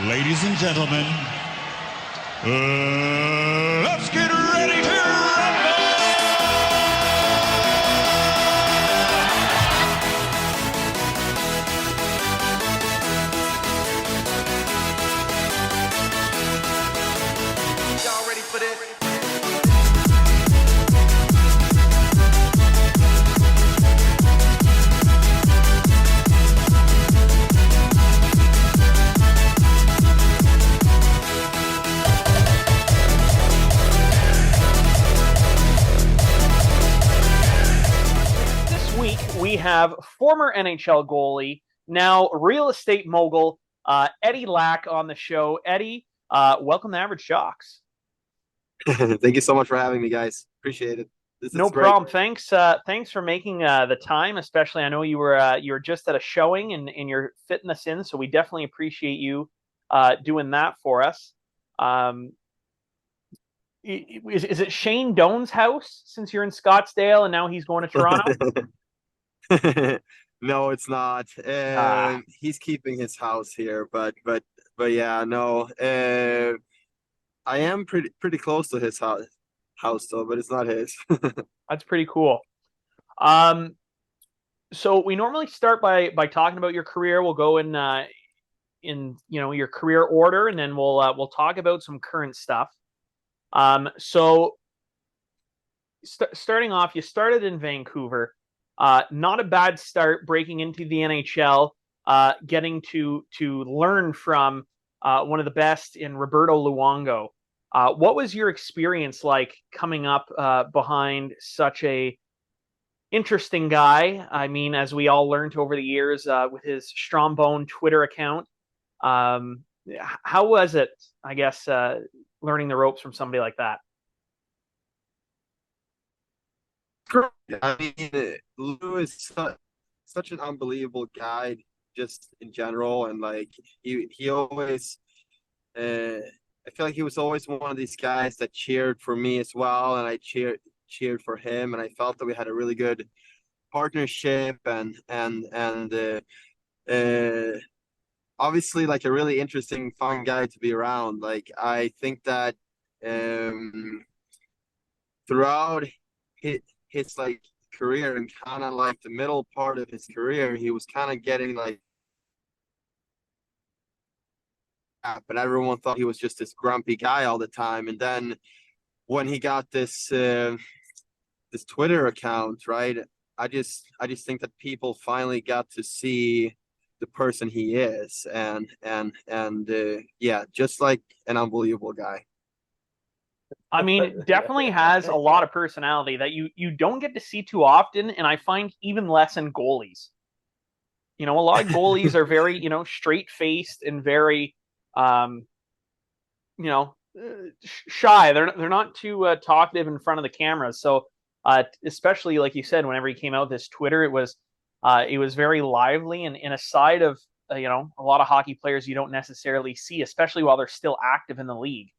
Ladies and gentlemen, let's get ready to rumble! Y'all ready for this? We have former NHL goalie, now real estate mogul, Eddie Lack on the show. Eddie, welcome to Average Jocks. Thank you so much for having me, guys. Appreciate it. This No is great. problem. Thanks for making the time. Especially, I know you were just at a showing and you're fitting us in, so we definitely appreciate you doing that for us. Is it Shane Doan's house since you're in Scottsdale and now he's going to Toronto? No, it's not. He's keeping his house here, but yeah, no. I am pretty close to his house though, but it's not his. That's pretty cool. So we normally start by talking about your career. We'll go in your career order, and then we'll talk about some current stuff. So starting off, you started in Vancouver. Not a bad start breaking into the NHL, getting to learn from one of the best in Roberto Luongo. What was your experience like coming up behind such a interesting guy? I mean, as we all learned over the years with his Strombone Twitter account, how was it, I guess, learning the ropes from somebody like that? I mean, Lou is such an unbelievable guy, just in general, and like he always, I feel like he was always one of these guys that cheered for me as well, and I cheered for him, and I felt that we had a really good partnership, and obviously like a really interesting, fun guy to be around. Like I think that throughout his like career and kind of like the middle part of his career, he was kind of getting like, but everyone thought he was just this grumpy guy all the time. And then when he got this this Twitter account, right? I just think that people finally got to see the person he is, and yeah, just like an unbelievable guy. I mean, definitely has a lot of personality that you don't get to see too often, and I find even less in goalies. You know, a lot of goalies are very, straight-faced and very, shy. They're not too talkative in front of the camera. So, especially like you said, whenever he came out with this Twitter, it was very lively and in a side of a lot of hockey players you don't necessarily see, especially while they're still active in the league.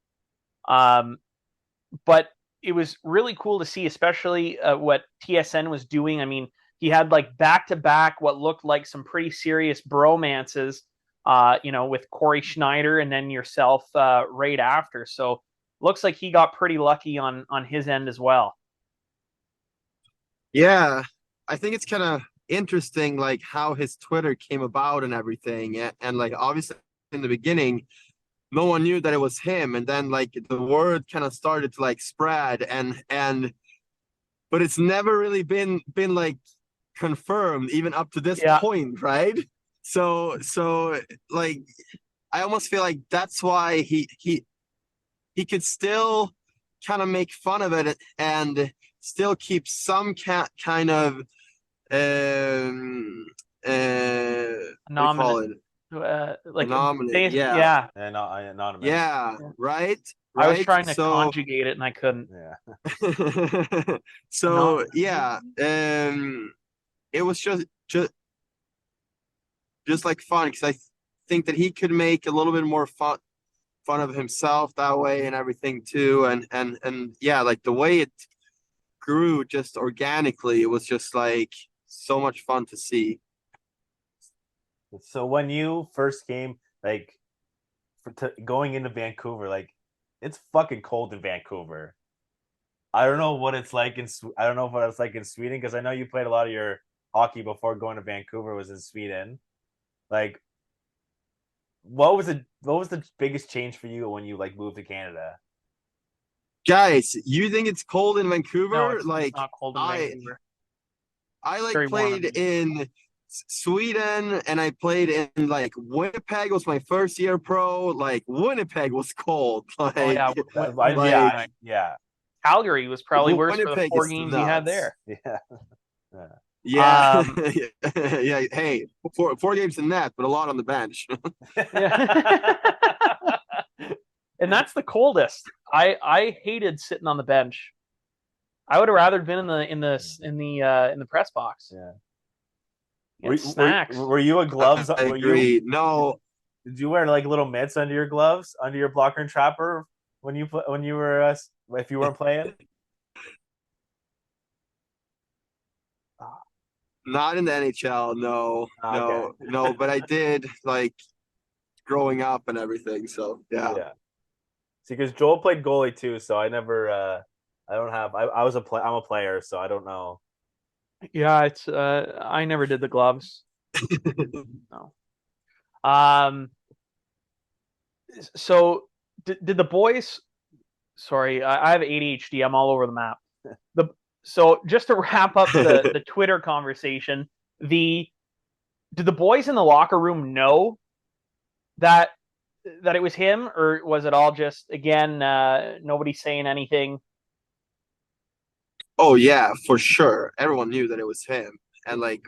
But it was really cool to see, especially what TSN was doing. I mean, he had like back-to-back what looked like some pretty serious bromances, with Corey Schneider and then yourself right after. So looks like he got pretty lucky on his end as well. Yeah, I think it's kind of interesting, like how his Twitter came about and everything. And like obviously in the beginning, no one knew that it was him, and then like the word kind of started to like spread, but it's never really been like confirmed even up to this point, right? So like I almost feel like that's why he could still kind of make fun of it and still keep some kind of what do you call it? Like anonymous, yeah, anonymous. Yeah, right. I was trying to conjugate it and I couldn't. Yeah. So yeah, it was just like fun, because I think that he could make a little bit more fun of himself that way and everything too, and yeah, like the way it grew just organically, it was just like so much fun to see. So when you first came, like going into Vancouver, like it's fucking cold in Vancouver. I don't know what it's like I don't know what it's like in Sweden, because I know you played a lot of your hockey before going to Vancouver was in Sweden. Like, what was the biggest change for you when you like moved to Canada? Guys, you think it's cold in No, Vancouver? it's like not cold in I Vancouver. I like Very warm. played in Sweden and I played in like Winnipeg was my first year pro. Like Winnipeg was cold. Like, Oh yeah, Yeah. Calgary was probably worse for the Winnipeg 4 is games you had nuts. there. Yeah. Yeah. Um, Yeah. Hey, four games in net, but a lot on the bench. Yeah. And that's the coldest. I hated sitting on the bench. I would have rather been in the press box. Yeah. Get snacks. Were you a gloves? I agree. No, Did you wear like little mitts under your gloves, under your blocker and trapper when you were if you weren't playing? not in the NHL. No, Okay. no. But I did like growing up and everything. So yeah. Yeah. See, because Joel played goalie too, so I never. I don't have. I'm a player, so I don't know. Yeah, it's I never did the gloves. No. Um. So did the boys? Sorry, I have ADHD. I'm all over the map. So just to wrap up the Twitter conversation, did the boys in the locker room know that it was him, or was it all just again nobody saying anything? Oh yeah, for sure. Everyone knew that it was him, and like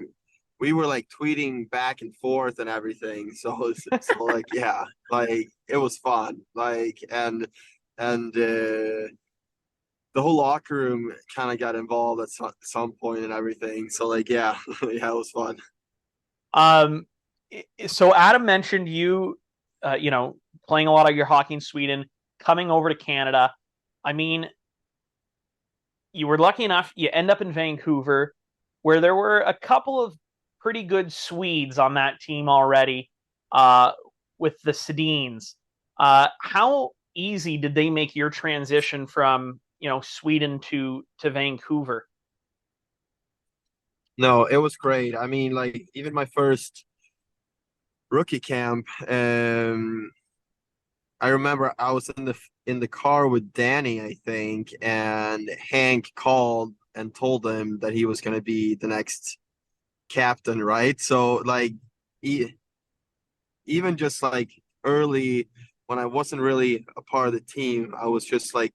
we were like tweeting back and forth and everything. So like yeah, like it was fun. Like and the whole locker room kind of got involved at some point and everything. So like yeah, yeah, it was fun. Um, so Adam mentioned you, playing a lot of your hockey in Sweden, coming over to Canada. I mean, you were lucky enough, you end up in Vancouver, where there were a couple of pretty good Swedes on that team already, with the Sedins. How easy did they make your transition from, Sweden to Vancouver? No, it was great. I mean, like even my first rookie camp, I remember I was in the car with Danny, I think, and Hank called and told him that he was going to be the next captain, right? So like even just like early when I wasn't really a part of the team, I was just like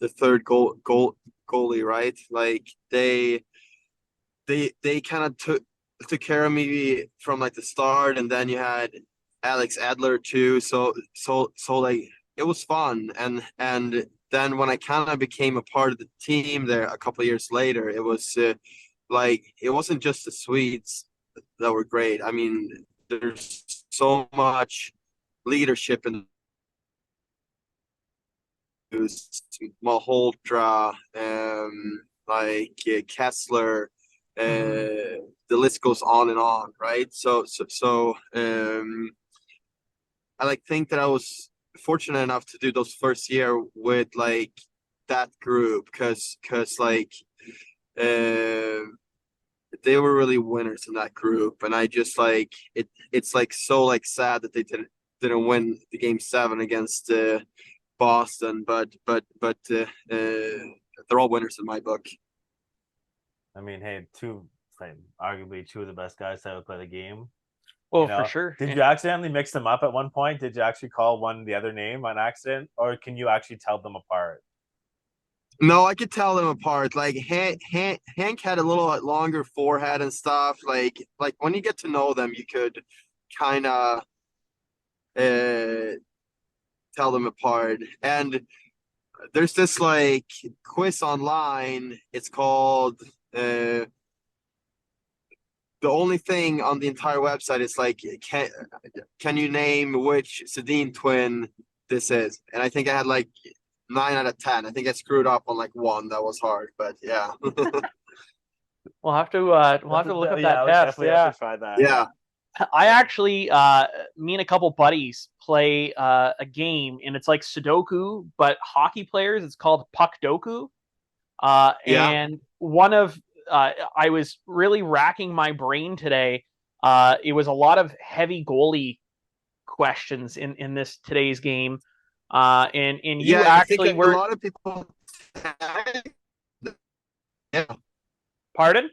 the third goalie, right? Like they kind of took care of me from like the start, and then you had Alex Adler too. So like it was fun, and then when I kind of became a part of the team there a couple of years later, it was like it wasn't just the Swedes that were great. I mean, there's so much leadership in Malhotra, like Kessler, the list goes on and on, right? So I like think that I was fortunate enough to do those first year with like that group because like uh, they were really winners in that group, and I just like it's like so like sad that they didn't win the game 7 against Boston, but they're all winners in my book. I mean, hey, arguably two of the best guys to ever play the game. Well, for sure. Did you accidentally mix them up at one point? Did you actually call one the other name on accident, or can you actually tell them apart? No, I could tell them apart. Like Hank had a little longer forehead and stuff. Like when you get to know them, you could kind of tell them apart. And there's this like quiz online. It's called the only thing on the entire website is like can you name which Sedin twin this is? And I think I had like 9 out of 10. I think I screwed up on like one. That was hard, but yeah. We'll have to look up that test. Definitely have to try that. Yeah. I actually, me and a couple buddies play a game, and it's like Sudoku, but hockey players. It's called Puck Doku. Yeah. And I was really racking my brain today. It was a lot of heavy goalie questions in this today's game. And you Yeah, I think actually a were, lot of people. Yeah, pardon?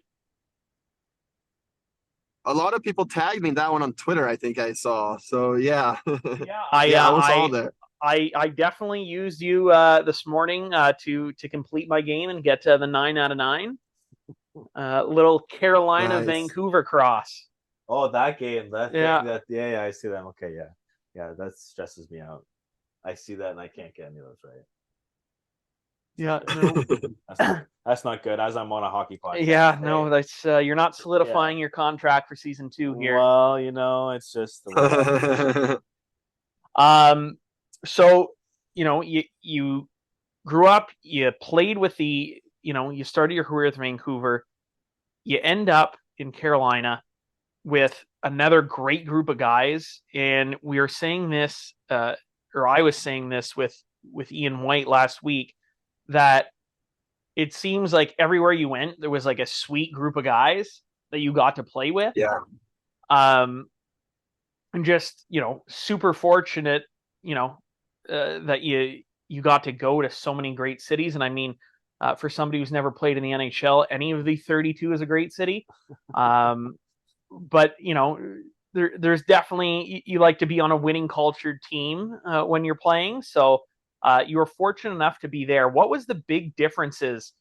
a lot of people tagged me in that one on Twitter. I think I saw. So yeah, Yeah, I yeah, I was on there. I definitely used you this morning to complete my game and get to the 9 out of 9. Little Carolina Nice. Vancouver cross. Oh, that game. Yeah. Yeah, I see that. Okay, yeah. Yeah, that stresses me out. I see that and I can't get any of those right. Yeah, no. That's not good. As I'm on a hockey podcast. Yeah, no, that's you're not solidifying your contract for season 2 here. Well, it's just the way. So you grew up, you played with you started your career with Vancouver, you end up in Carolina with another great group of guys, and we are saying this, or I was saying this with Ian White last week, that it seems like everywhere you went, there was like a sweet group of guys that you got to play with. Yeah. And just, super fortunate, that you got to go to so many great cities. And I mean, for somebody who's never played in the NHL, any of the 32 is a great city. But there's definitely, you like to be on a winning cultured team when you're playing. So you were fortunate enough to be there. What was the big differences,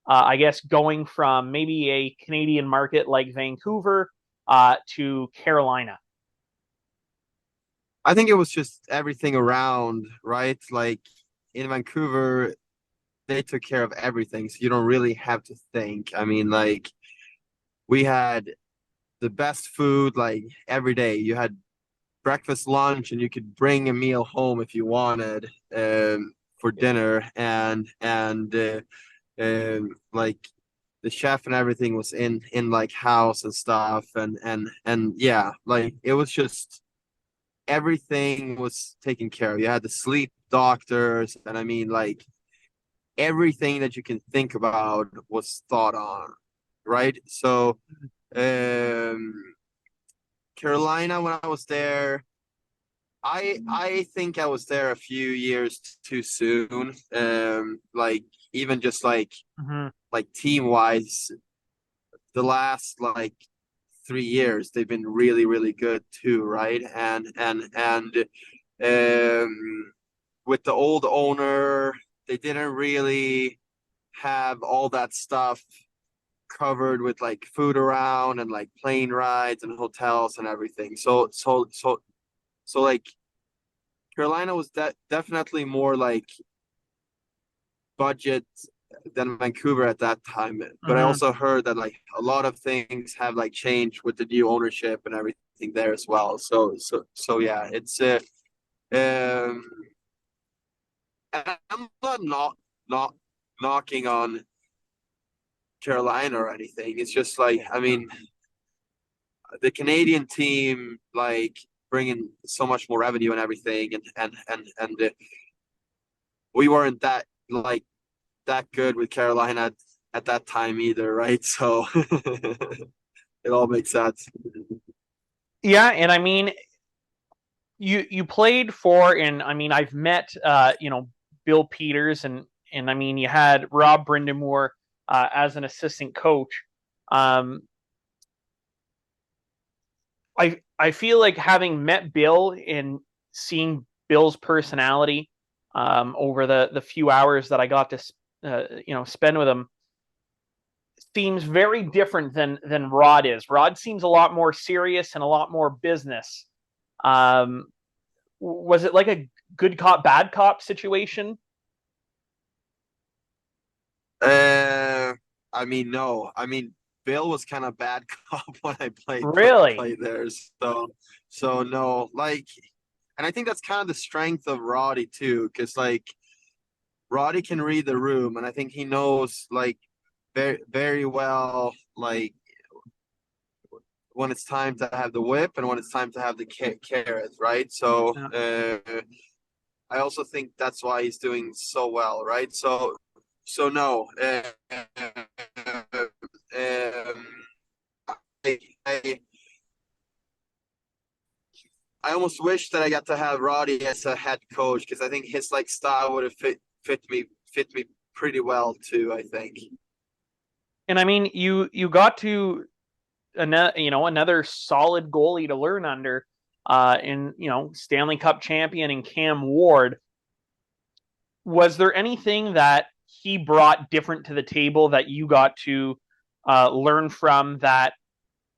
I guess, going from maybe a Canadian market like Vancouver to Carolina? I think it was just everything around, right? Like in Vancouver, they took care of everything, so you don't really have to think. I mean, like we had the best food like every day. You had breakfast, lunch, and you could bring a meal home if you wanted for dinner, and like the chef and everything was in like house and stuff, and yeah, like it was just everything was taken care of. You had the sleep doctors, and I mean, like everything that you can think about was thought on, right? So, Carolina, when I was there, I think I was there a few years too soon. Like even just like team wise, the last like 3 years they've been really really good too, right? And with the old owner, they didn't really have all that stuff covered with like food around and like plane rides and hotels and everything. So like Carolina was definitely more like budget than Vancouver at that time. But I also heard that like a lot of things have like changed with the new ownership and everything there as well. So yeah, it's um and I'm not knocking on Carolina or anything. It's just like, I mean, the Canadian team like bringing so much more revenue and everything, and we weren't that like that good with Carolina at that time either, right? So it all makes sense. Yeah, and I mean, you played for, and I mean, I've met Bill Peters, and I mean, you had Rob Brindamore as an assistant coach. I feel like having met Bill and seeing Bill's personality over the few hours that I got to spend with him seems very different than Rod is. Rod seems a lot more serious and a lot more business. Was it like a good cop, bad cop situation? I mean, no. I mean, Bill was kind of bad cop when I Really? played there. So no, like, and I think that's kind of the strength of Roddy too, because like Roddy can read the room, and I think he knows like very very well like when it's time to have the whip and when it's time to have the carrot, right? So I also think that's why he's doing so well, right? So no, I, I I almost wish that I got to have Roddy as a head coach because I think his like style would have fit me pretty well too. I think. And I mean, you got to another solid goalie to learn under, in Stanley Cup champion and Cam Ward. Was there anything that he brought different to the table that you got to learn from that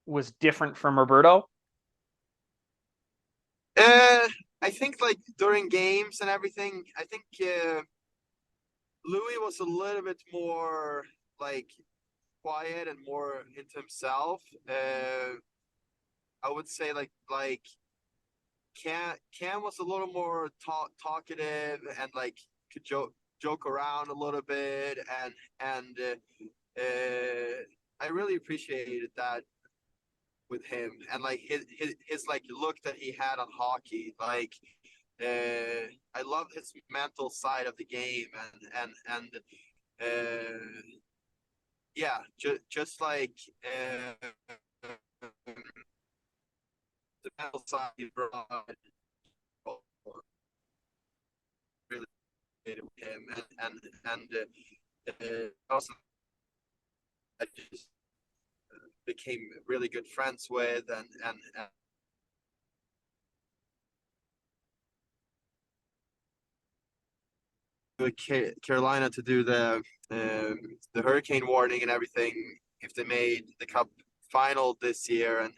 was different from Roberto? I think like during games and everything, I think Louis was a little bit more like quiet and more into himself. I would say like Cam was a little more talkative and like could joke around a little bit and I really appreciated that with him and like his like look that he had on hockey. Like I love his mental side of the game and yeah, just like the mental side he brought really with him and also I just became really good friends with and Carolina to do the hurricane warning and everything if they made the cup final this year and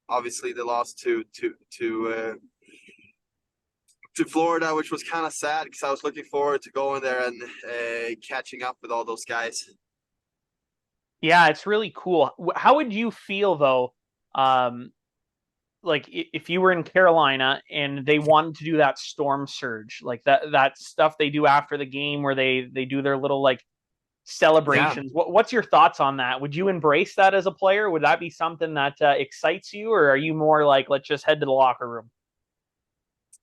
obviously they lost to Florida, which was kind of sad because I was looking forward to going there and catching up with all those guys. Yeah, it's really cool. How would you feel though, like if you were in Carolina and they wanted to do that storm surge, like that stuff they do after the game where they do their little like celebrations? Yeah. What's your thoughts on that? Would you embrace that as a player? Would that be something that excites you, or are you more like, let's just head to the locker room?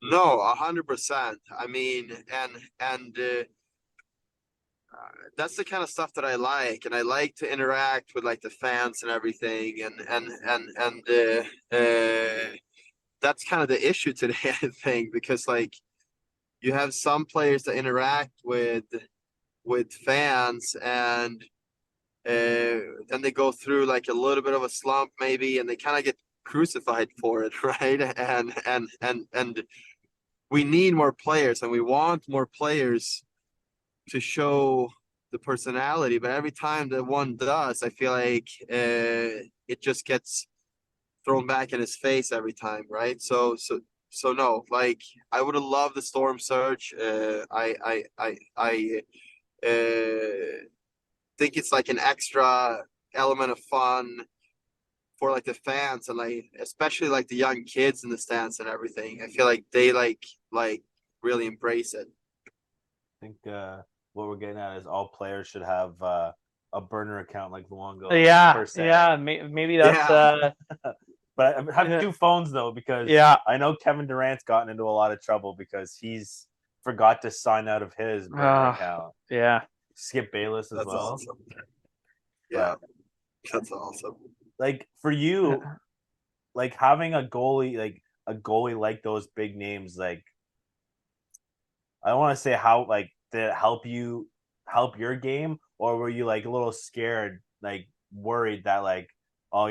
No, 100%. I mean, and that's the kind of stuff that I like, and I like to interact with like the fans and everything, and that's kind of the issue today, I think, because like you have some players that interact with fans, and then they go through like a little bit of a slump maybe, and they kind of get crucified for it, right? And we need more players, and we want more players to show the personality, but every time that one does, I feel like it just gets thrown back in his face every time, right? So no, like I would have loved the storm surge. I think it's like an extra element of fun for like the fans and like especially like the young kids in the stands and everything. I feel like they like really embrace it. I think what we're getting at is all players should have a burner account like Luongo. Yeah, maybe that's But I have two phones though because I know Kevin Durant's gotten into a lot of trouble because he's forgot to sign out of his burner account. Yeah, Skip Bayless as That's well. Awesome. Yeah, that's awesome. Like for you, like having a goalie like those big names, like I don't want to say how like did it help your game, or were you like a little scared, like worried that like, oh,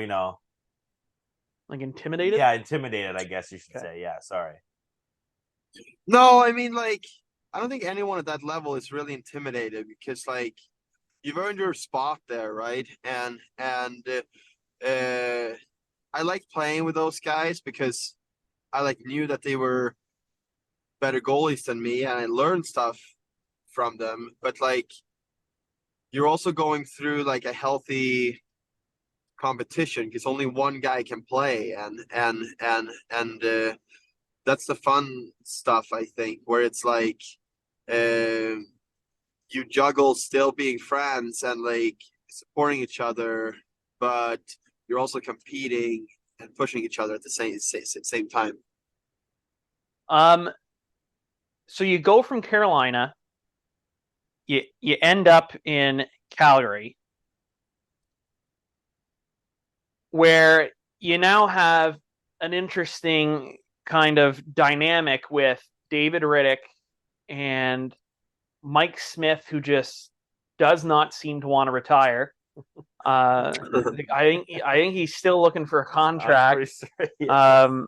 like intimidated? Yeah, intimidated, I guess you should say. Yeah, sorry. No, I mean like I don't think anyone at that level is really intimidated because like you've earned your spot there, right? And I like playing with those guys because I like knew that they were better goalies than me and I learned stuff from them. But like you're also going through like a healthy competition because only one guy can play and that's the fun stuff, I think, where it's like you juggle still being friends and like supporting each other but you're also competing and pushing each other at the same time. So you go from Carolina, you end up in Calgary, where you now have an interesting kind of dynamic with David Riddick and Mike Smith, who just does not seem to want to retire. I think he's still looking for a contract. Sure, yeah.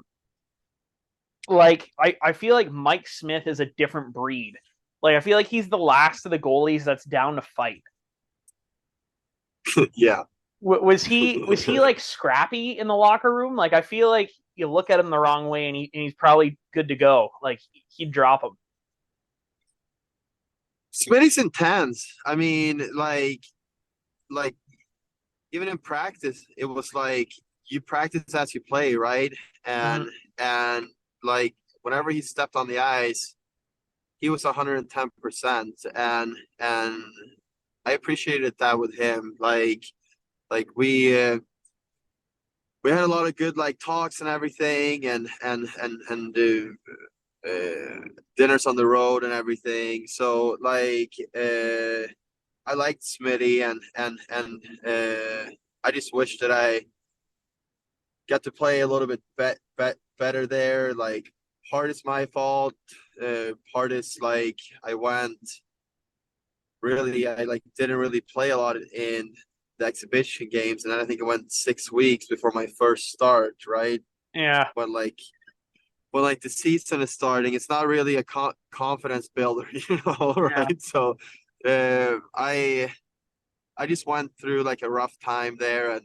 I feel like Mike Smith is a different breed. Like, I feel like he's the last of the goalies that's down to fight. Yeah. Was he like scrappy in the locker room? Like, I feel like you look at him the wrong way and he's probably good to go. Like, he'd drop him. Smitty's intense. I mean, like even in practice, it was like you practice as you play, right? And like whenever he stepped on the ice, he was 110%, and I appreciated that with him. Like we had a lot of good like talks and everything, and dinners on the road and everything. So like I liked Smitty, and I just wish that I got to play a little bit better there. Like part is my fault. Part is like I didn't really play a lot in the exhibition games, and then I think it went 6 weeks before my first start, right? Yeah. When the season is starting, it's not really a confidence builder, right? Yeah. So I just went through like a rough time there, and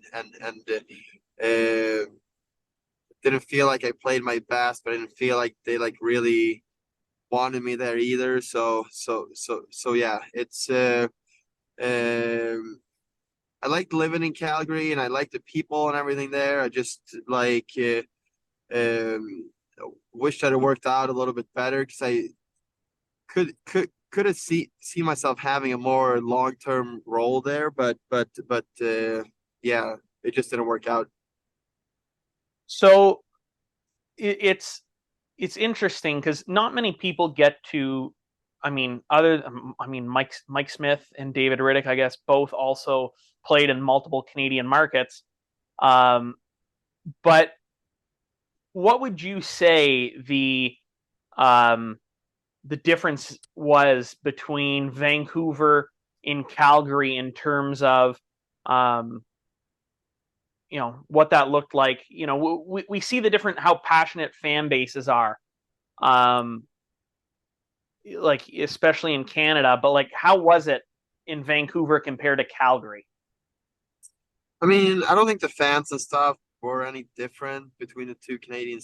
didn't feel like I played my best, but I didn't feel like they like really wanted me there either. So yeah, it's I liked living in Calgary, and I like the people and everything there. I just like wish that it worked out a little bit better, because I could have see myself having a more long-term role there, but yeah, it just didn't work out. So it's interesting because not many people get to. I mean, Mike Smith and David Riddick, I guess, both also played in multiple Canadian markets. But what would you say the difference was between Vancouver and Calgary in terms of what that looked like? We see the different, how passionate fan bases are, like especially in Canada, but like how was it in Vancouver compared to Calgary? I mean, I don't think the fans and stuff were any different between the two Canadian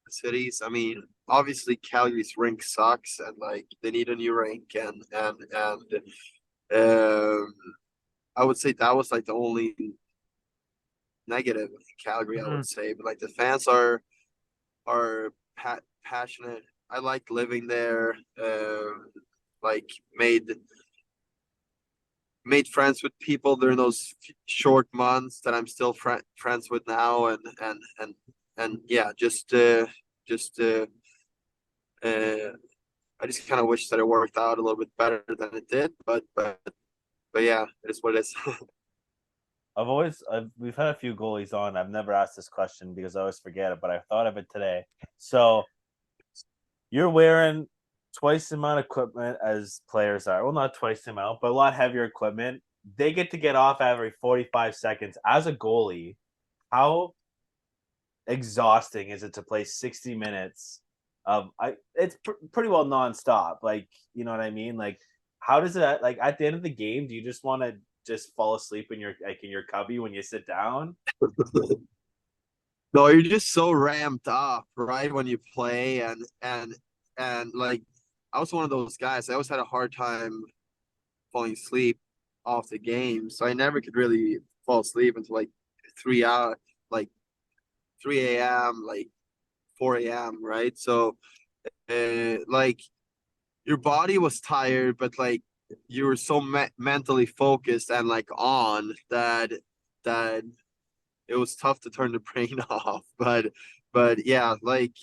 cities. I mean, obviously Calgary's rink sucks, and like they need a new rink, and I would say that was like the only negative in Calgary, I would say. But like the fans are passionate. I like living there. Like made friends with people during those short months that I'm still friends with now, and yeah, I just kind of wish that it worked out a little bit better than it did, but yeah, it is what it is. We've had a few goalies on. I've never asked this question because I always forget it, but I thought of it today. So you're wearing twice the amount of equipment as players are. Well, not twice the amount, but a lot heavier equipment. They get to get off every 45 seconds. As a goalie, how exhausting is it to play 60 minutes of it's pretty well nonstop. Like, you know what I mean? Like, how does it, like, at the end of the game, do you just want to just fall asleep in your cubby when you sit down? No, you're just so ramped up, right, when you play, and like I was one of those guys. I always had a hard time falling asleep off the game, so I never could really fall asleep until like 3 hours, like 3 a.m., like 4 a.m., right? So, like your body was tired, but like you were so mentally focused and like on that that it was tough to turn the brain off. But yeah, like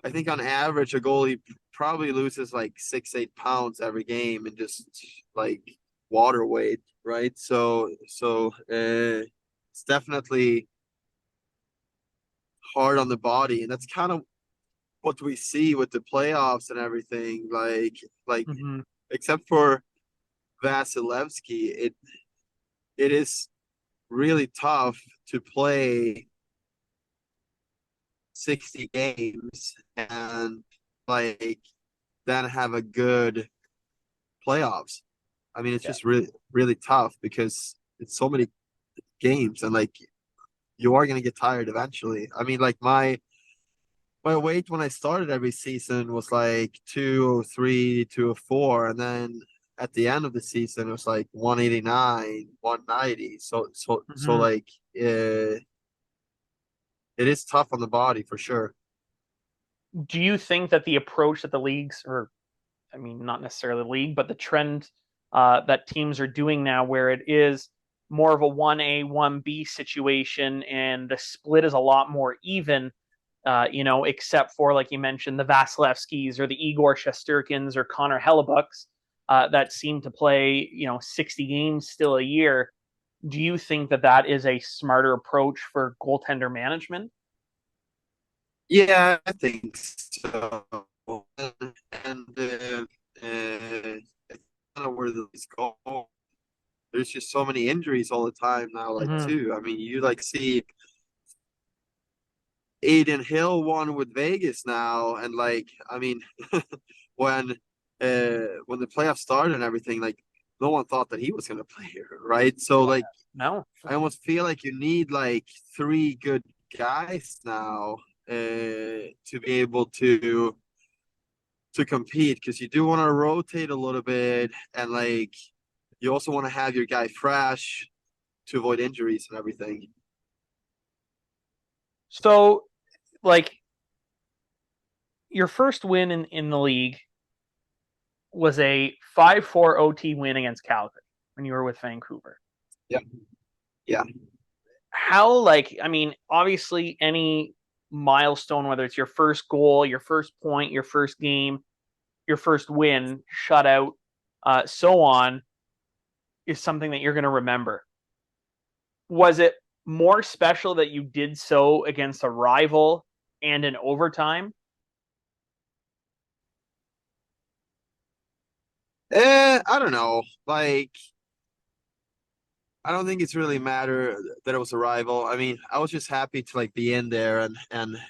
I think on average a goalie probably loses like 6-8 pounds every game and just like water weight, right? So it's definitely hard on the body, and that's kind of what we see with the playoffs and everything. Like Mm-hmm. except for Vasilevsky, it is really tough to play 60 games and like then have a good playoffs. I mean, it's Yeah. just really tough because it's so many games and like you are gonna get tired eventually. I mean, like my weight when I started every season was like 203, 204, and then at the end of the season it was like 189, 190. So Mm-hmm. like it is tough on the body for sure. Do you think that the approach that the leagues, or I mean, not necessarily the league, but the trend that teams are doing now, where it is more of a 1A, 1B situation, and the split is a lot more even, except for, like you mentioned, the Vasilevskis or the Igor Shesterkins or Connor Hellebucks that seem to play, 60 games still a year. Do you think that that is a smarter approach for goaltender management? Yeah, I think so. And it's kind of where these go. There's just so many injuries all the time now, like Mm-hmm. too. I mean, you like see Aiden Hill won with Vegas now, and like I mean, when when the playoffs started and everything, like no one thought that he was gonna play here, right? So like No. I almost feel like you need like three good guys now to be able to compete because you do want to rotate a little bit and like you also want to have your guy fresh to avoid injuries and everything. So, like, your first win in the league was a 5-4 OT win against Calgary when you were with Vancouver. Yeah. Yeah. How, like, I mean, obviously any milestone, whether it's your first goal, your first point, your first game, your first win, shutout, so on, is something that you're going to remember. Was it more special that you did so against a rival and in overtime? I don't know. Like I don't think it's really matter that it was a rival. I mean, I was just happy to like be in there and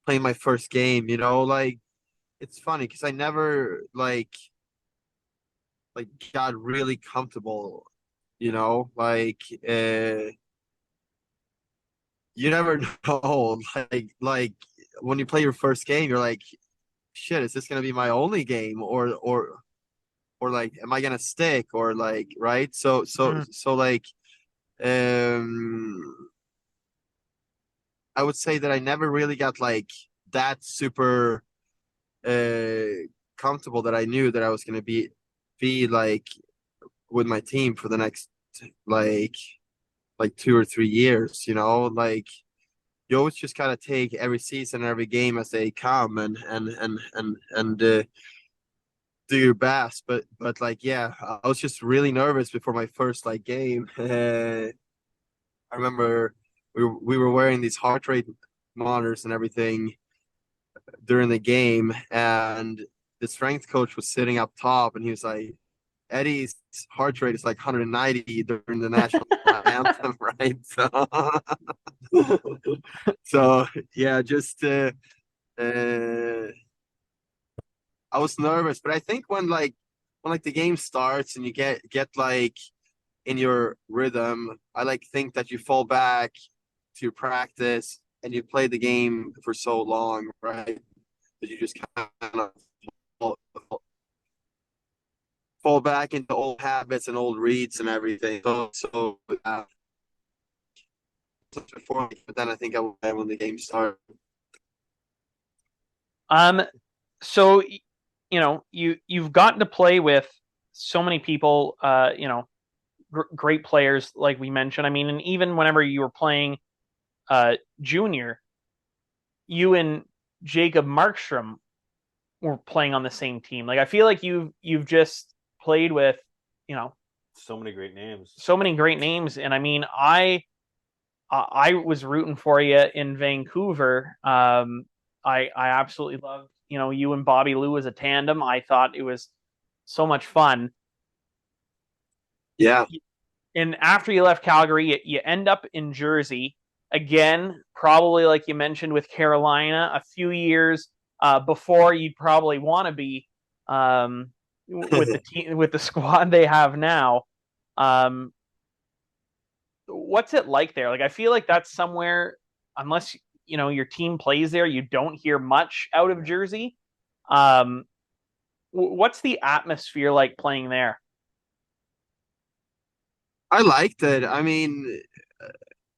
play my first game, you know, like it's funny because I never like got really comfortable, you know, you never know like when you play your first game you're like shit, is this gonna be my only game or like am I gonna stick or like right so like um I would say that I never really got like that super uh comfortable that I knew that I was gonna be like with my team for the next like 2 or 3 years, you know, like you always just kind of take every season, every game as they come, and do your best. But like, yeah, I was just really nervous before my first like game. I remember we were wearing these heart rate monitors and everything during the game, and the strength coach was sitting up top, and he was like, Eddie's heart rate is like 190 during the national anthem, right? So yeah, just I was nervous, but I think when the game starts and you get like in your rhythm, I like think that you fall back to your practice and you play the game for so long, right? That you just kind of fall, fall back into old habits and old reads and everything. Before, but then I think I will when the game starts. Um, so you've gotten to play with so many people, great players, like we mentioned. I mean, and even whenever you were playing junior, you and Jacob Markstrom were playing on the same team. Like I feel like you've just played with, you know, So many great names. so many great names. And I mean, I was rooting for you in Vancouver. I absolutely loved, you know, you and Bobby Lou as a tandem. I thought it was so much fun. Yeah. And after you left Calgary, you end up in Jersey again, probably like you mentioned with Carolina, a few years before you'd probably want to be with the team, with the squad they have now. What's it like there? Like I feel like that's somewhere, unless you know your team plays there, you don't hear much out of Jersey. What's the atmosphere like playing there? I liked it. I mean,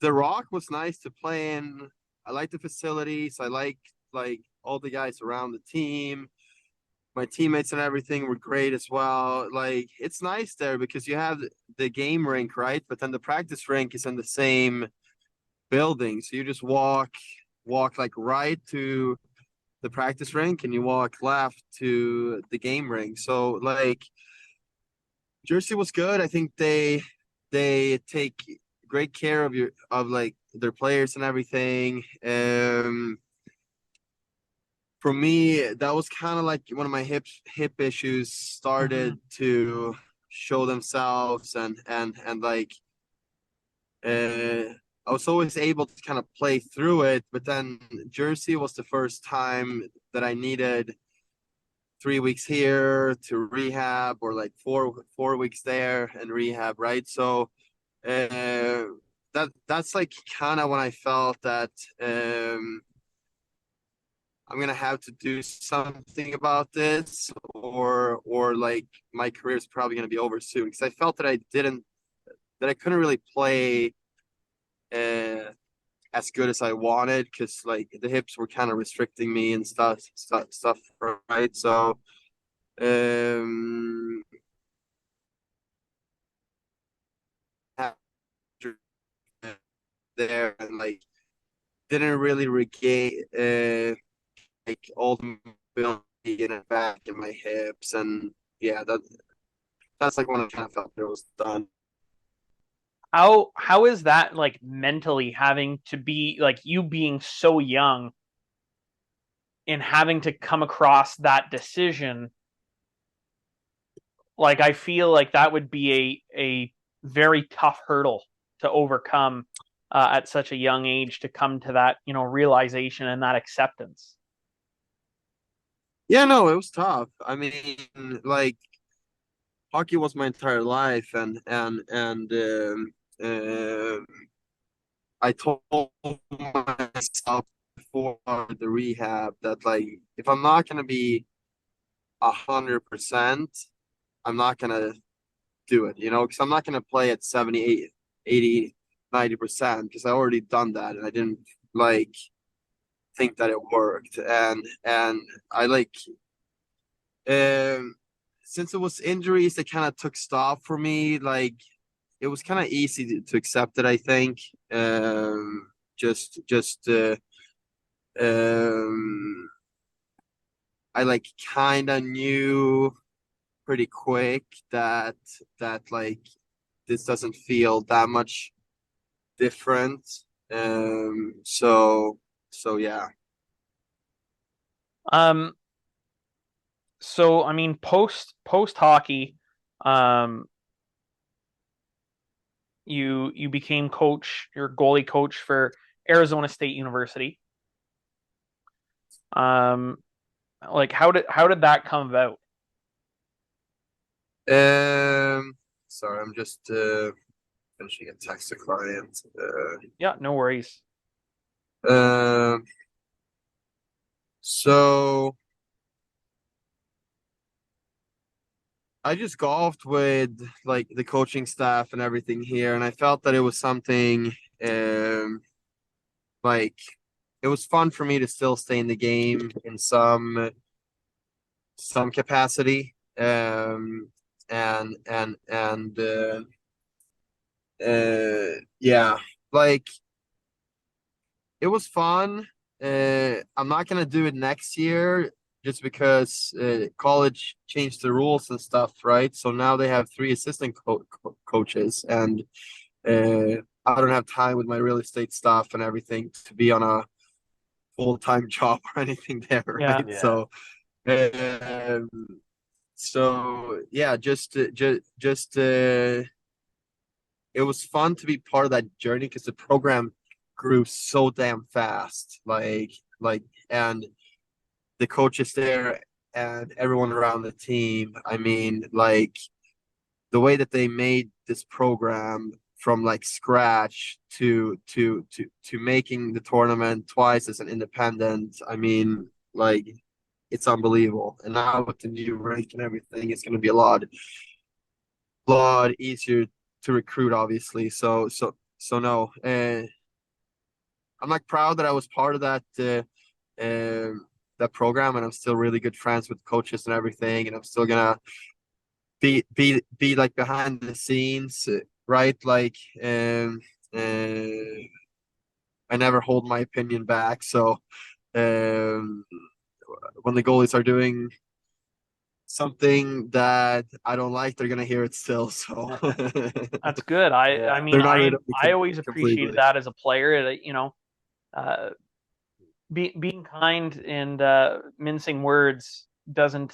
the Rock was nice to play in. I like the facilities. I like all the guys around the team. My teammates and everything were great as well. Like it's nice there because you have the game rink, right? But then the practice rink is in the same building. So you just walk like right to the practice rink and you walk left to the game rink. So like Jersey was good. I think they take great care of like their players and everything. For me, that was kind of like one of my hip issues started to show themselves, and like I was always able to kind of play through it, but then Jersey was the first time that I needed 3 weeks here to rehab, or like four weeks there and rehab, right? So that's like kind of when I felt that I'm gonna have to do something about this, or like my career is probably gonna be over soon, because I felt that I couldn't really play as good as I wanted, because like the hips were kind of restricting me and stuff, right? So um there, and like didn't really regain like all the mobility in the back and my hips, and yeah, that's like when I kind of felt it was done. How is that like mentally having to be like you being so young and having to come across that decision? Like I feel like that would be a very tough hurdle to overcome at such a young age, to come to that, you know, realization and that acceptance. Yeah, no, it was tough. I mean, like hockey was my entire life, and I told myself before the rehab that like if I'm not gonna be 100%, I'm not gonna do it, because I'm not gonna play at 78, 80, 90%, because I already done that and I didn't like think that it worked. And I like since it was injuries that kind of took stop for me, like it was kind of easy to accept it, I think. Just um I like kind of knew pretty quick that like this doesn't feel that much different. So yeah. Um, so I mean, post hockey, um, you became coach, your goalie coach for Arizona State University. Um, like how did that come about? Sorry, I'm just finishing a text to client. Yeah, no worries. Um, so I just golfed with like the coaching staff and everything here, and I felt that it was something like it was fun for me to still stay in the game in some capacity. And Yeah, like it was fun. I'm not gonna do it next year just because college changed the rules and stuff, right? So now they have three assistant coaches, and I don't have time with my real estate stuff and everything to be on a full-time job or anything there, Yeah. right? Yeah. Um, so yeah, it was fun to be part of that journey because the program grew so damn fast. And the coaches there and everyone around the team. I mean, like the way that they made this program from like scratch to making the tournament twice as an independent. I mean, like it's unbelievable. And now with the new rank and everything, it's going to be a lot easier to recruit, obviously. So no, I'm like proud that I was part of that program, and I'm still really good friends with coaches and everything, and I'm still gonna be like behind the scenes, right? Like, I never hold my opinion back. So, um, when the goalies are doing something that I don't like, they're gonna hear it still. So That's good. I Yeah. I mean, they're not rid of me I always appreciated completely. that as a player. That uh, being kind and mincing words doesn't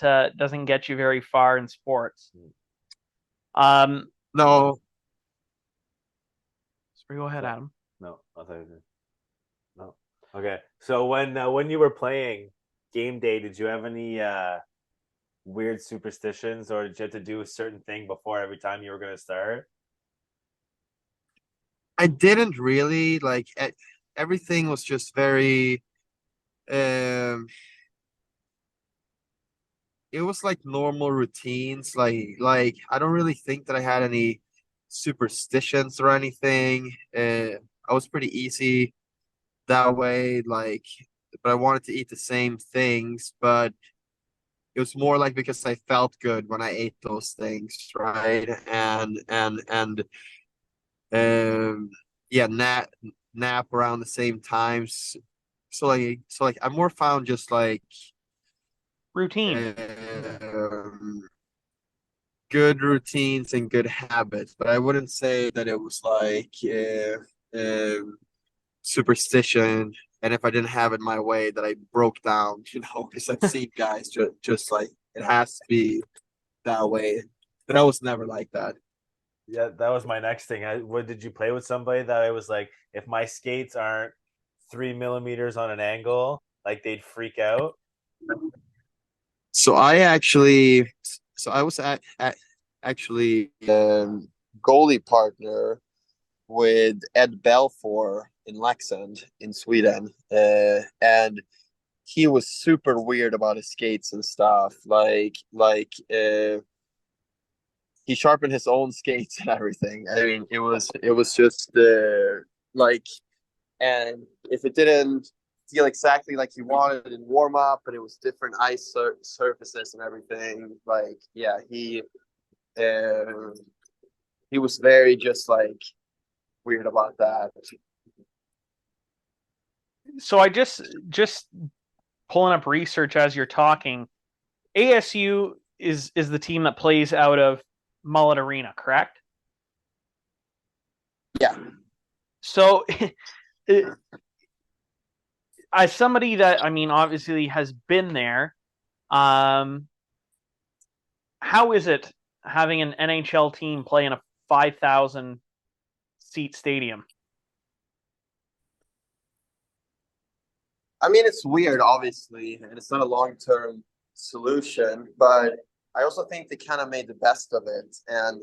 get you very far in sports. Um, No, so go ahead, So, Adam. no, I'll tell you. No. Okay. So when you were playing game day, did you have any weird superstitions, or did you have to do a certain thing before every time you were going to start? I didn't really like. Everything was just very. Um, it was like normal routines. Like I don't really think that I had any superstitions or anything. I was pretty easy that way. Like, but I wanted to eat the same things, but it was more like because I felt good when I ate those things, right? And yeah, nap around the same times. So like I more found just like Routine. um, good routines and good habits, but I wouldn't say that it was like superstition. And if I didn't have it my way, that I broke down, because I've seen guys just like it has to be that way. But I was never like that. Yeah, that was my next thing. What did you play with somebody that I was like, if my skates aren't 3 millimeters on an angle, like they'd freak out? So I was actually goalie partner with Ed Belfour in Leksand in Sweden, and he was super weird about his skates and stuff. He sharpened his own skates and everything. I mean, it was just like, and if it didn't feel exactly like he wanted in warm up, and it was different ice surfaces and everything, like yeah, uh, he was very just like weird about that. So I just pulling up research as you're talking. ASU is the team that plays out of Mullet Arena, correct? Yeah. So as somebody that I mean obviously has been there, how is it having an NHL team play in a 5,000 seat stadium? I mean, it's weird, obviously, and it's not a long-term solution, but I also think they kind of made the best of it, and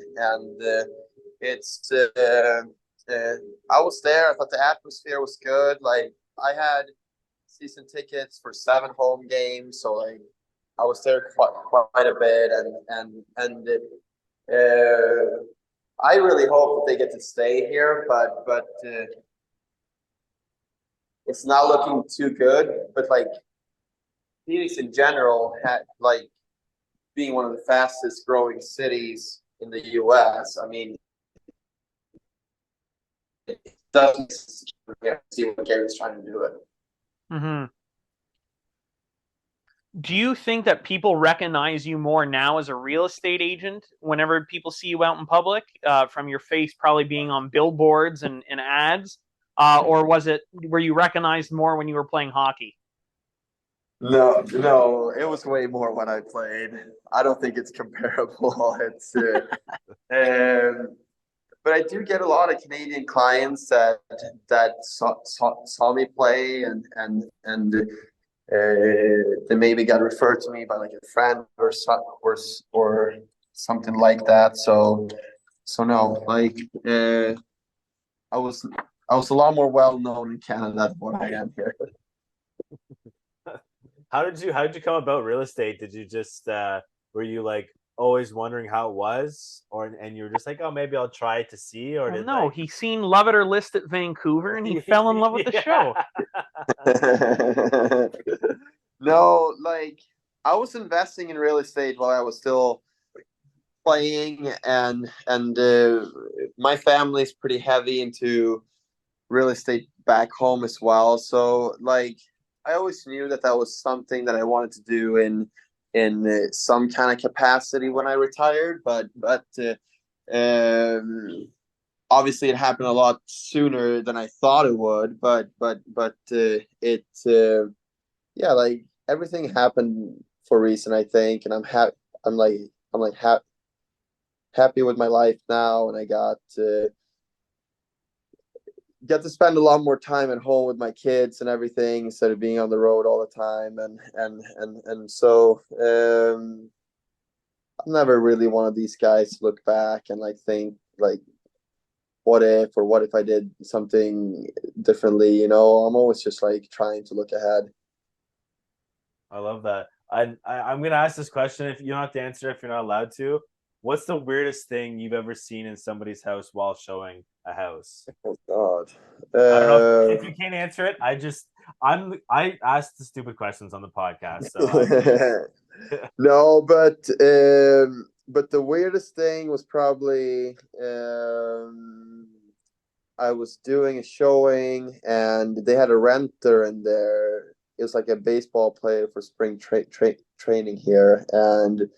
it's. I was there. I thought the atmosphere was good. Like I had season tickets for 7 home games, so like I was there quite a bit, and I really hope that they get to stay here, but it's not looking too good. But like Phoenix in general had like being one of the fastest growing cities in the U.S. I mean, doesn't see what Gary's trying to do it. Mm-hmm. Do you think that people recognize you more now as a real estate agent whenever people see you out in public, from your face probably being on billboards and ads? Or were you recognized more when you were playing hockey? No, it was way more when I played. I don't think it's comparable. It's but I do get a lot of Canadian clients that saw me play and they maybe got referred to me by like a friend or something like that. So no, like I was a lot more well known in Canada than what I am here. How did you come about real estate? Did you just were you like always wondering how it was, or and you were just like, oh, maybe I'll try it to see, or Well, did no, like he seen Love It or List It Vancouver and he fell in love with the show. No, like I was investing in real estate while I was still playing, and my family's pretty heavy into real estate back home as well. So like I always knew that was something that I wanted to do in some kind of capacity when I retired, but um, obviously it happened a lot sooner than I thought it would. It yeah, like everything happened for a reason, I think, and I'm happy. I'm like happy with my life now, and I get to spend a lot more time at home with my kids and everything instead of being on the road all the time, and so I'm never really one of these guys to look back and like think like what if I did something differently, you know. I'm always just like trying to look ahead. I love that. I'm gonna ask this question. If you don't have to answer, if you're not allowed to, what's the weirdest thing you've ever seen in somebody's house while showing a house? Oh God. I don't know if you can't answer it. I ask the stupid questions on the podcast, so No, but the weirdest thing was probably I was doing a showing and they had a renter in there. It was like a baseball player for spring training here, and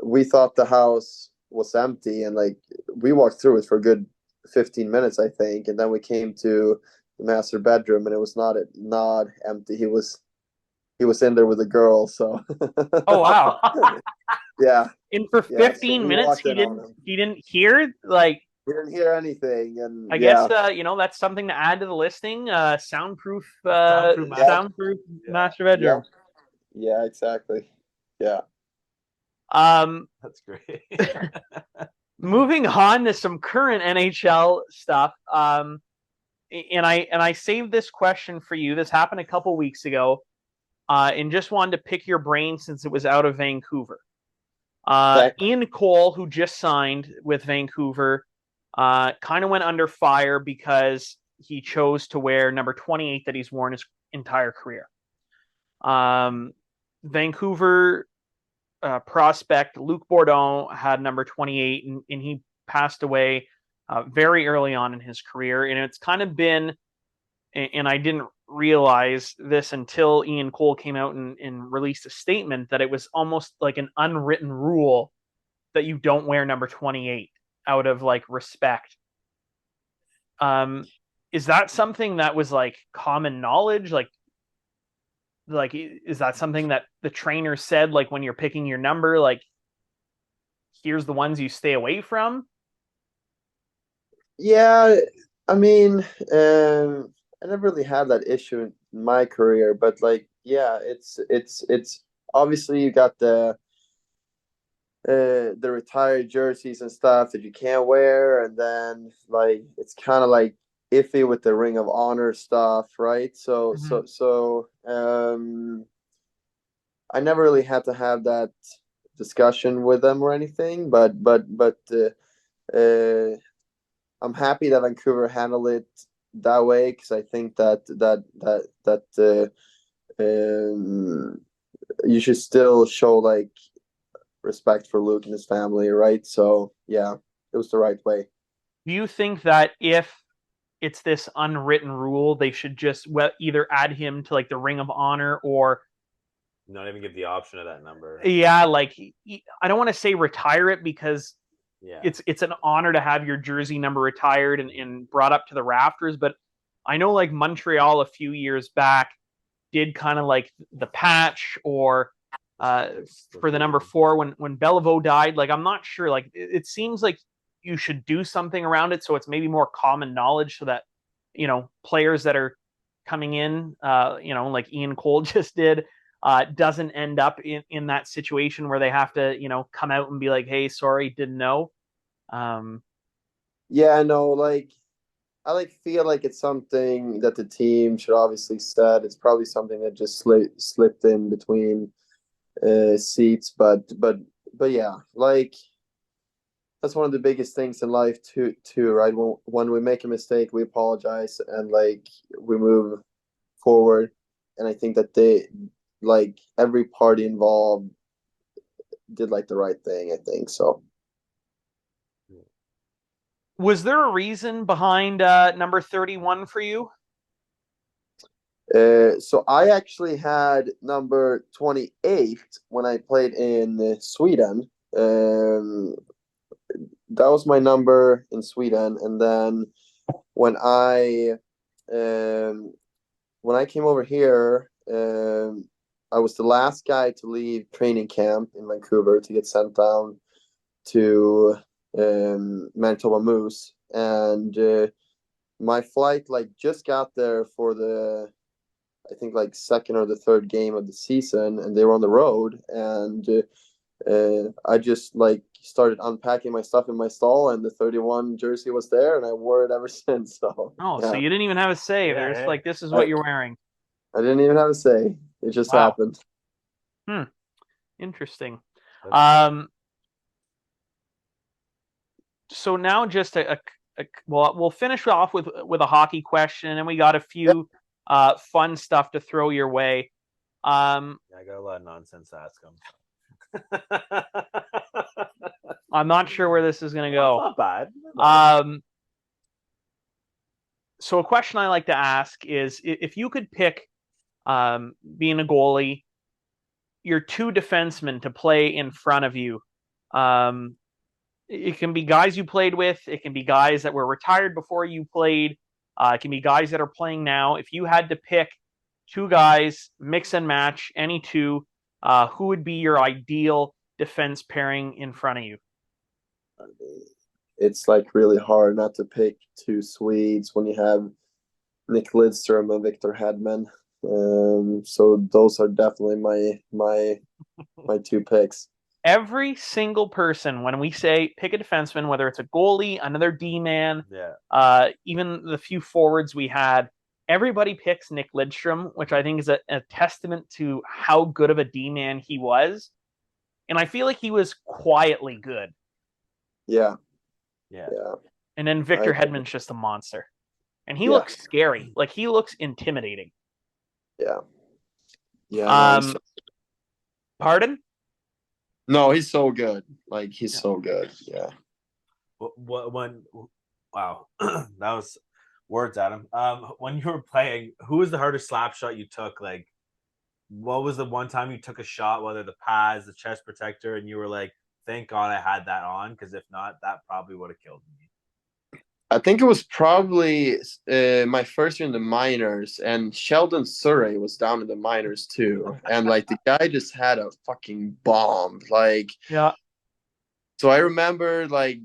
we thought the house was empty, and like we walked through it for a good 15 minutes, I think, and then we came to the master bedroom and it was not empty. He was in there with a girl, so Oh wow. yeah. And for Yeah, so 15 we minutes walked in on him. he didn't hear, like, We didn't hear anything, and I yeah. guess that's something to add to the listing. Soundproof Soundproof master yeah. bedroom. Yeah, exactly. Yeah. That's great. Moving on to some current NHL stuff. And I saved this question for you. This happened a couple weeks ago. And just wanted to pick your brain since it was out of Vancouver. Okay. Ian Cole, who just signed with Vancouver, kind of went under fire because he chose to wear number 28 that he's worn his entire career. Vancouver prospect Luc Bourdon had number 28, and he passed away very early on in his career. And it's kind of been, and I didn't realize this until Ian Cole came out and released a statement, that it was almost like an unwritten rule that you don't wear number 28 out of like respect. Is that something that was like common knowledge? Like is that something that the trainer said, like when you're picking your number, like here's the ones you stay away from? Yeah, I mean, I never really had that issue in my career, but like, yeah, it's obviously you got the retired jerseys and stuff that you can't wear, and then like it's kind of like iffy with the Ring of Honor stuff, right? I never really had to have that discussion with them or anything, but I'm happy that Vancouver handled it that way, because I think that you should still show like respect for Luke and his family, right? So yeah, it was the right way. Do you think that if it's this unwritten rule, they should just either add him to like the Ring of Honor or Not even give the option of that number. yeah, like I don't want to say retire it because Yeah. it's an honor to have your jersey number retired and brought up to the rafters, but I know like Montreal a few years back did kind of like the patch or for the number 4 when Beliveau died. Like I'm not sure. Like it seems like you should do something around it so it's maybe more common knowledge so that players that are coming in, like Ian Cole just did, doesn't end up in that situation where they have to come out and be like, hey, sorry, didn't know. Yeah, no, like I feel like it's something that the team should obviously set. It's probably something that just slipped in between seats, but yeah, like that's one of the biggest things in life too, right? When we make a mistake, we apologize and like we move forward. And I think that like every party involved did like the right thing, I think so. Was there a reason behind number 31 for you? So I actually had number 28 when I played in Sweden. That was my number in Sweden, and then when I came over here, I was the last guy to leave training camp in Vancouver to get sent down to Manitoba Moose, and my flight like just got there for the I think like second or the third game of the season, and they were on the road, and I just like started unpacking my stuff in my stall, and the 31 jersey was there, and I wore it ever since. So Oh, yeah. so you didn't even have a say. There's like, this is what you're wearing. I didn't even have a say. It just happened. Interesting. That's So now just well, we'll finish off with a hockey question, and we got a few fun stuff to throw your way. I got a lot of nonsense to ask him. I'm not sure where this is going to go. Not bad. So a question I like to ask is if you could pick, being a goalie, your 2 defensemen to play in front of you. It can be guys you played with. It can be guys that were retired before you played. It can be guys that are playing now. If you had to pick 2 guys, mix and match any 2, who would be your ideal defense pairing in front of you? It's like really hard not to pick 2 Swedes when you have Nick Lidstrom and Victor Hedman. So those are definitely my 2 picks. Every single person, when we say pick a defenseman, whether it's a goalie, another D-man, even the few forwards we had, everybody picks Nick Lidstrom, which I think is a testament to how good of a D-man he was. And I feel like he was quietly good. Yeah. And then Victor Hedman's just a monster. And he looks scary. Like, he looks intimidating. Yeah. Pardon? No, he's so good. Like, he's so good. Yeah. Wow. That was words, Adam. When you were playing, who was the hardest slap shot you took? Like, what was the one time you took a shot, whether the pads, the chest protector, and you were like, thank God I had that on, because if not, that probably would have killed me. I think it was probably my first year in the minors, and Sheldon Surrey was down in the minors too. And like the guy just had a fucking bomb. Like, yeah. So I remember like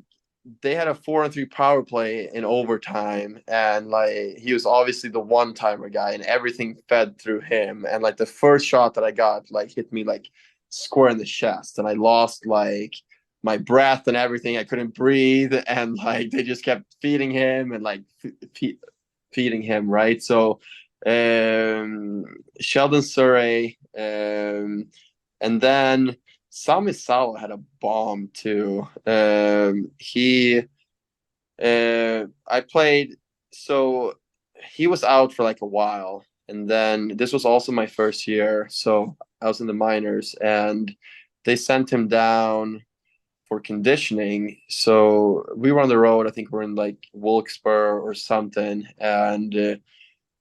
they had a 4-on-3 power play in overtime, and like he was obviously the one-timer guy, and everything fed through him. And like the first shot that I got like hit me like square in the chest, and I lost like my breath and everything. I couldn't breathe, and like they just kept feeding him and like feeding him, right? So Sheldon Surrey, and then Sami Salo had a bomb too. I played, so he was out for like a while, and then this was also my first year, so I was in the minors, and they sent him down for conditioning. So we were on the road. I think we're in like Wilkesboro or something, and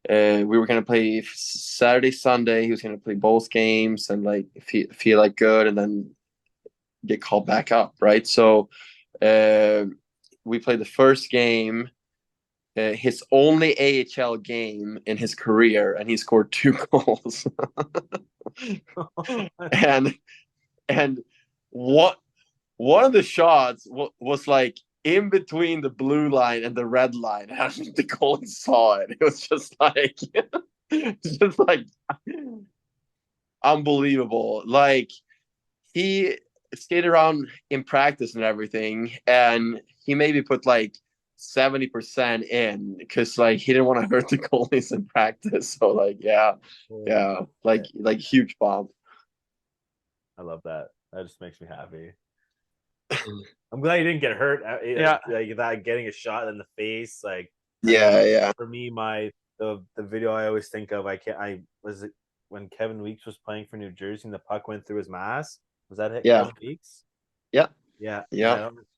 we were gonna play Saturday, Sunday. He was gonna play both games and like feel like good, and then get called back up, right? So we played the first game, his only AHL game in his career, and he scored 2 goals. and what one of the shots was like in between the blue line and the red line. And the goalie saw it. It was just like, just like unbelievable. Like he skated around in practice and everything, and he maybe put like 70% in because like he didn't want to hurt the goalies in practice. So like yeah, like huge bomb. I love that. That just makes me happy. I'm glad you didn't get hurt. Like that, getting a shot in the face. Like yeah. For me, the video I always think of, I was it when Kevin Weeks was playing for New Jersey and the puck went through his mask. Was that it? Yeah. Kevin Weeks? Yeah.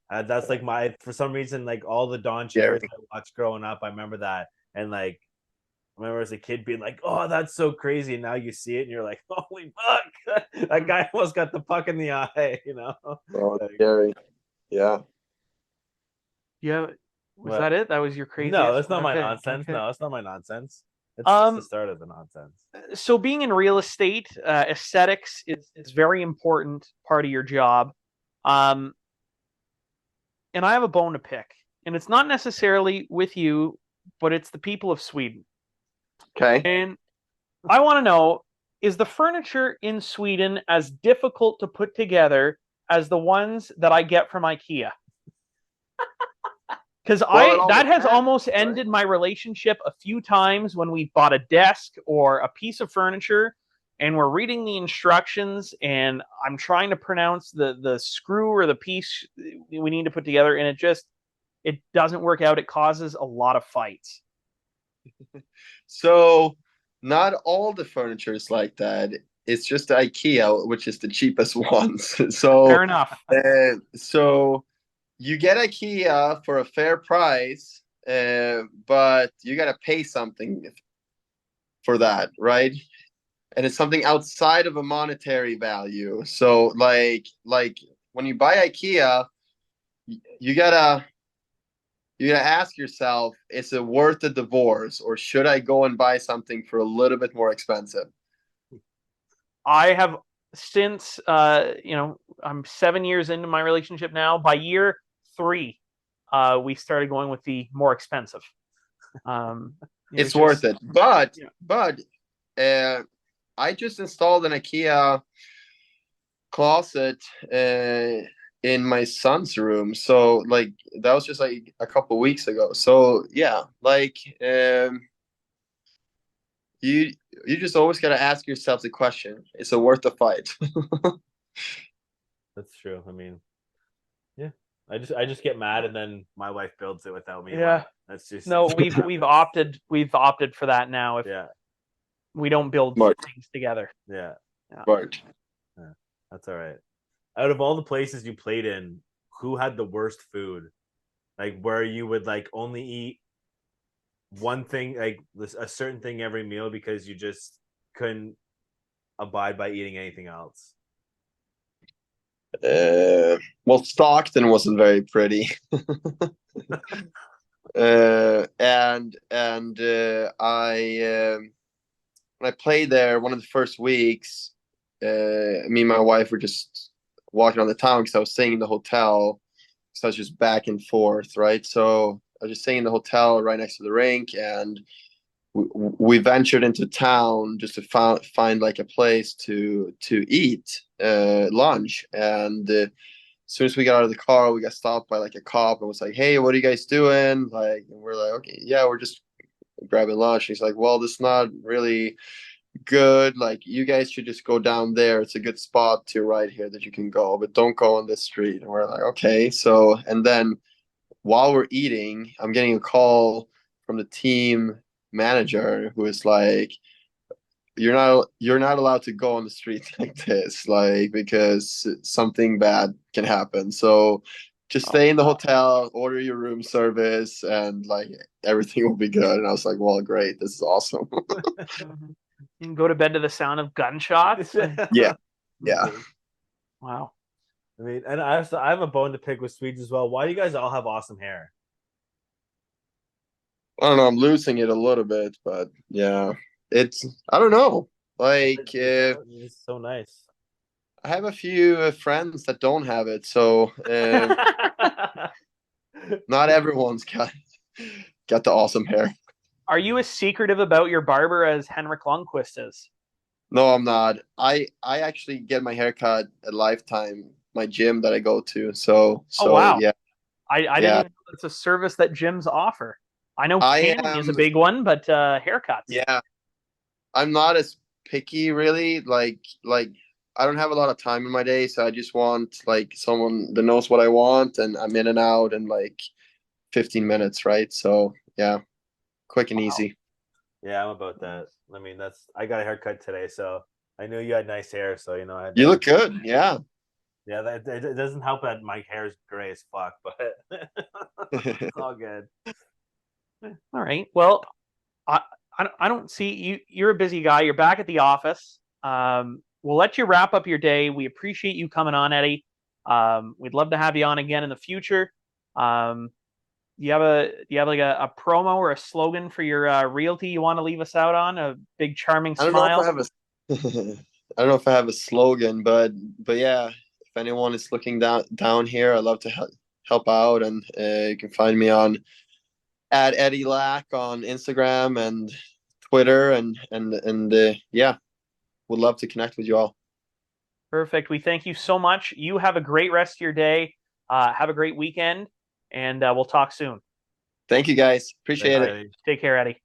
That's like for some reason, like all the Don Cherries I watched growing up, I remember that. And like I remember as a kid being like, "Oh, that's so crazy!" And now you see it, and you're like, "Holy fuck! That guy almost got the puck in the eye." You know? Oh, scary. Yeah. Yeah. Was that it? That was your crazy? No, that's not my nonsense. Okay. No, that's not my nonsense. It's just the start of the nonsense. So being in real estate, aesthetics is very important part of your job. And I have a bone to pick, and it's not necessarily with you, but it's the people of Sweden. Okay. And I want to know, is the furniture in Sweden as difficult to put together as the ones that I get from IKEA? Because that has almost ended my relationship a few times when we bought a desk or a piece of furniture and we're reading the instructions and I'm trying to pronounce the screw or the piece we need to put together, and it doesn't work out. It causes a lot of fights. So not all the furniture is like that. It's just IKEA, which is the cheapest ones. So fair enough. So you get IKEA for a fair price, but you got to pay something for that, right? And it's something outside of a monetary value. So like when you buy IKEA, you gotta ask yourself, is it worth the divorce, or should I go and buy something for a little bit more expensive? I have since, I'm 7 years into my relationship now. By year 3, we started going with the more expensive. It's worth it. But I just installed an IKEA closet in my son's room. So like that was just like a couple weeks ago. So yeah, like you just always got to ask yourself the question, is it worth the fight? That's true. I mean, yeah. I just get mad and then my wife builds it without me. Yeah. That's just no. We've opted for that now. If we don't build things together. Yeah. Right. Yeah. That's all right. Out of all the places you played in, who had the worst food? Like where you would like only eat one thing, like a certain thing every meal because you just couldn't abide by eating anything else. Well, Stockton wasn't very pretty. And when I played there, one of the first weeks, me and my wife were just walking on the town because I was staying in the hotel. So I was just back and forth, right? So I was just staying in the hotel right next to the rink, and we ventured into town just to find like a place to eat lunch. And as soon as we got out of the car, we got stopped by like a cop and was like, "Hey, what are you guys doing?" Like, and we're like, "Okay, yeah, we're just grabbing lunch." And he's like, "Well, this is not really good. Like, you guys should just go down there. It's a good spot to right here that you can go, but don't go on this street." And we're like, "Okay." So, and then while we're eating, I'm getting a call from the team manager who is like, you're not allowed to go on the street like this, like because something bad can happen. So just stay in the hotel, order your room service, and like everything will be good. And I was like, well, great, this is awesome. You can go to bed to the sound of gunshots. Yeah, yeah. Wow. I mean, and I have a bone to pick with Swedes as well. Why do you guys all have awesome hair? I don't know. I'm losing it a little bit, but yeah, it's I don't know. Like It's so nice. I have a few friends that don't have it, so not everyone's got the awesome hair. Are you as secretive about your barber as Henrik Lundqvist is? No, I'm not. I actually get my haircut at Lifetime, my gym that I go to. So wow. yeah. I didn't even know it's a service that gyms offer. I know tanning is a big one, but haircuts. Yeah. I'm not as picky really. Like I don't have a lot of time in my day, so I just want like someone that knows what I want, and I'm in and out in like 15 minutes, right? So yeah, quick and easy. Yeah, I'm about that. I mean, I got a haircut today, so I knew you had nice hair, so you know I had You look good, yeah. Yeah, it doesn't help that my hair is gray as fuck, but it's all good. All right. Well, I don't see you. You're a busy guy. You're back at the office. We'll let you wrap up your day. We appreciate you coming on, Eddie. We'd love to have you on again in the future. Do you have like a promo or a slogan for your realty you want to leave us out on? A big charming smile. I don't know if I have a slogan, but yeah, if anyone is looking down here, I'd love to help out, and you can find me on at Eddie Lack on Instagram and Twitter, and yeah, would love to connect with you all. Perfect. We thank you so much. You have a great rest of your day. Have a great weekend, and we'll talk soon. Thank you, guys. Appreciate it. Take care, Eddie.